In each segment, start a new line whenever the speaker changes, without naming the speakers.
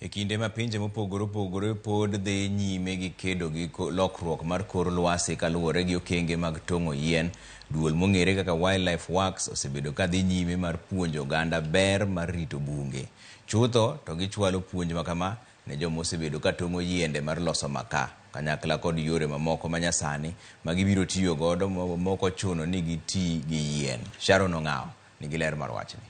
E kinde ma pinje mopogore pod dhi nyime gi kedo gi lokruok mar kor lwasi kaluwore gi okenge mag tong'o yien, duol mong'ere kaka Wildlife Works osebedo ka dhi nyime mar puonjo oganda ber mar rito bunge. Chutho to gichwalo puonj makama ne joma osebedo ka tong'o yiende mar loso makaa, kanyakla kod yore mamoko manyasani ma gibiro tiyo godo moko chuno ni giti gi yien. Sharon Ong'ao nigi ler mar wachni.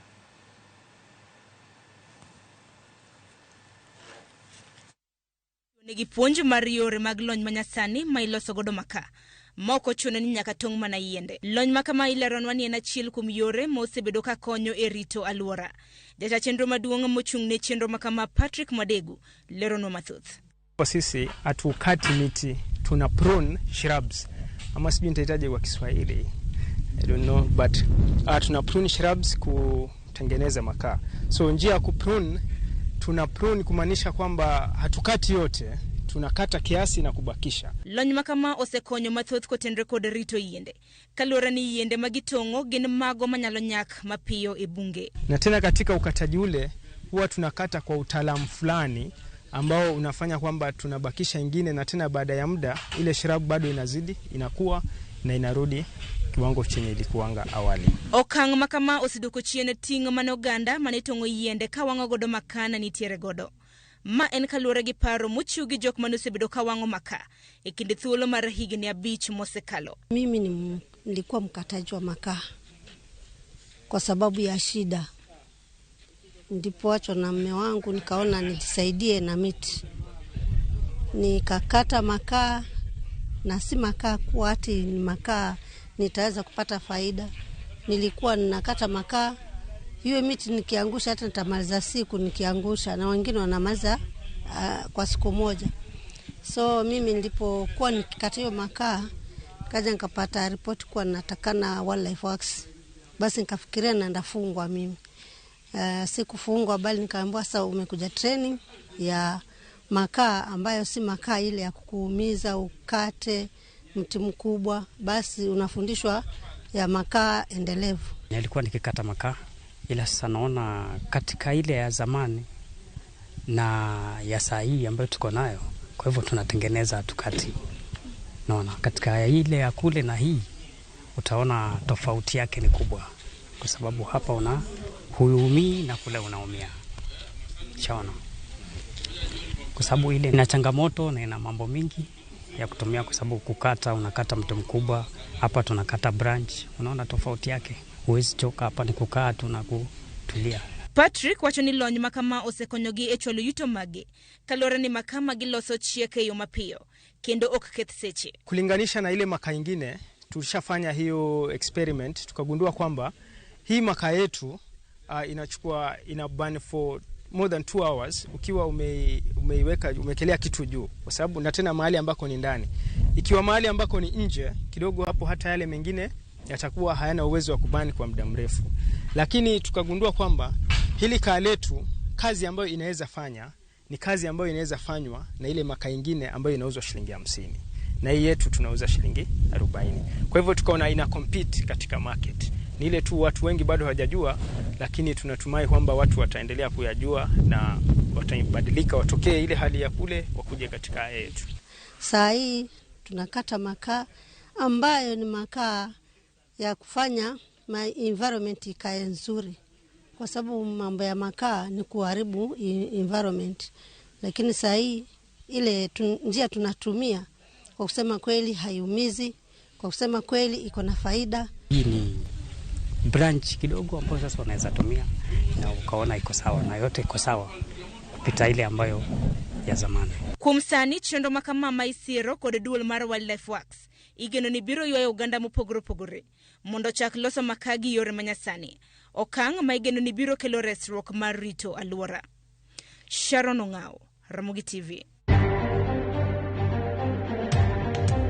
Nigi puonj mar yore mag lony manyasani ma iloso godo makaa. Moko chuno ni nyaka tong' mana yiende. Lony makama ileronwa ni en achiel kuom yore ma osebedo ka konyo e rito alwora. Jata chenro maduong' mochung' ne chenro makama Patrick Madegu leronwa mathoth.
Kwa sisi hatukati miti, tuna prune shrubs. Ama sijui nitahitaji kwa Kiswahili, I don't know, but tuna prune shrubs kutengeneza makaa. So njia ya kuprune, tuna prune kumaanisha kwamba hatukati yote, tunakata kiasi na kubakisha.
Lony makama osekonyo mathoth kotenre kod rito yiende. Kaluwore ni yiende magitong'o gin mago manyalo nyak mapiyo e bunge.
Na tena katika ukataji ule huwa tunakata kwa utaalamu fulani ambao unafanya kwamba tunabakisha ingine, na tena baada ya muda ile shrub bado inazidi, inakuwa na inarudi kiwango chenye ilikuanga awali.
Okang' makama osiduko chien ting'o mane oganda mane tong'o yiende ka wang'o godo makaa na nitiere godo. Ma en kaluwore gi paro mochiw gi jok mane osebedo ka wang'o makaa e kinde thuolo mar higni 5 mosekalo.
Mimi nilikuwa mkataji wa makaa kwa sababu ya shida. Ndipo na mume wangu nikaona nijisaidie na miti. Nikakata makaa, na si makaa kwa ati ni makaa nitaweza kupata faida. Nilikuwa ninakata makaa, hiyo miti nikiangusha hata nitamaliza siku nikiangusha, na wengine wanamaliza kwa siku moja. So mimi nilipokuwa nikikata hiyo makaa, kaja nikapata ripoti kwa natakana Wildlife Works. Basi nikafikiria naenda fungwa mimi. Sikufungwa, bali nikaambiwa sasa umekuja training ya makaa ambayo si makaa ile ya kukuumiza ukate mti mkubwa, basi unafundishwa ya makaa endelevu.
Nilikuwa nikikata makaa, ila sasa naona katika ile ya zamani na ya saa hii ambayo tuko nayo, kwa hivyo tunatengeneza tukati. Naona katika ile ya kule na hii utaona tofauti yake ni kubwa, kwa sababu hapa una huumi na kule unaumia. Chaona. Kwa sababu ile ina changamoto na ina mambo mingi ya kutumia, kwa sababu kukata unakata mti mkubwa, hapa tunakata branch. Unaona tofauti yake. Huwezi choka, hapa ni kukaa tu na kutulia.
Patrick wacho ni lony makama osekonyogi e chwalo yuto mage. Kaluwore ni makaa magiloso chieke yo mapiyo kendo ok keth seche.
Kulinganisha na ile makaa ingine, tulishafanya hiyo experiment, tukagundua kwamba hii makaa yetu ina burn for more than 2 hours ukiwa umekelea kitu juu, kwa sababu na tena mahali ambako ni ndani. Ikiwa mahali ambako ni nje kidogo, hapo hata yale mengine yatakuwa hayana uwezo wa kubani kwa muda mrefu. Lakini tukagundua kwamba hili kaa letu, kazi ambayo inaweza fanya ni kazi ambayo inaweza fanywa na ile makaa ingine ambayo inauzwa shilingi 50, na hii yetu tunauza shilingi 40. Kwa hivyo tukaona ina compete katika market. Ni ile tu watu wengi bado hawajajua, lakini tunatumai kwamba watu wataendelea kuyajua na watabadilika, watokee ile hali ya kule wakuje katika yetu.
Saa hii tunakata makaa ambayo ni makaa ya kufanya environment ikae nzuri, kwa sababu mambo ya makaa ni kuharibu environment. Lakini saa hii ile njia tunatumia, kwa kusema kweli haiumizi, kwa kusema kweli iko na faida.
Hii ni branch kidogo ambayo sasa unaweza tumia na ukaona iko sawa, na yote iko sawa kupita ile ambayo ya zamani.
Kumsani chendo makama maisiro kod duol mar Wildlife Works igeno ni biro ywayo oganda mopogore mondo chak loso makaa gi yore manyasani. Okang' ma igeno ni biro kelo resruok mar rito alwora. Sharon Ong'ao, Ramogi TV.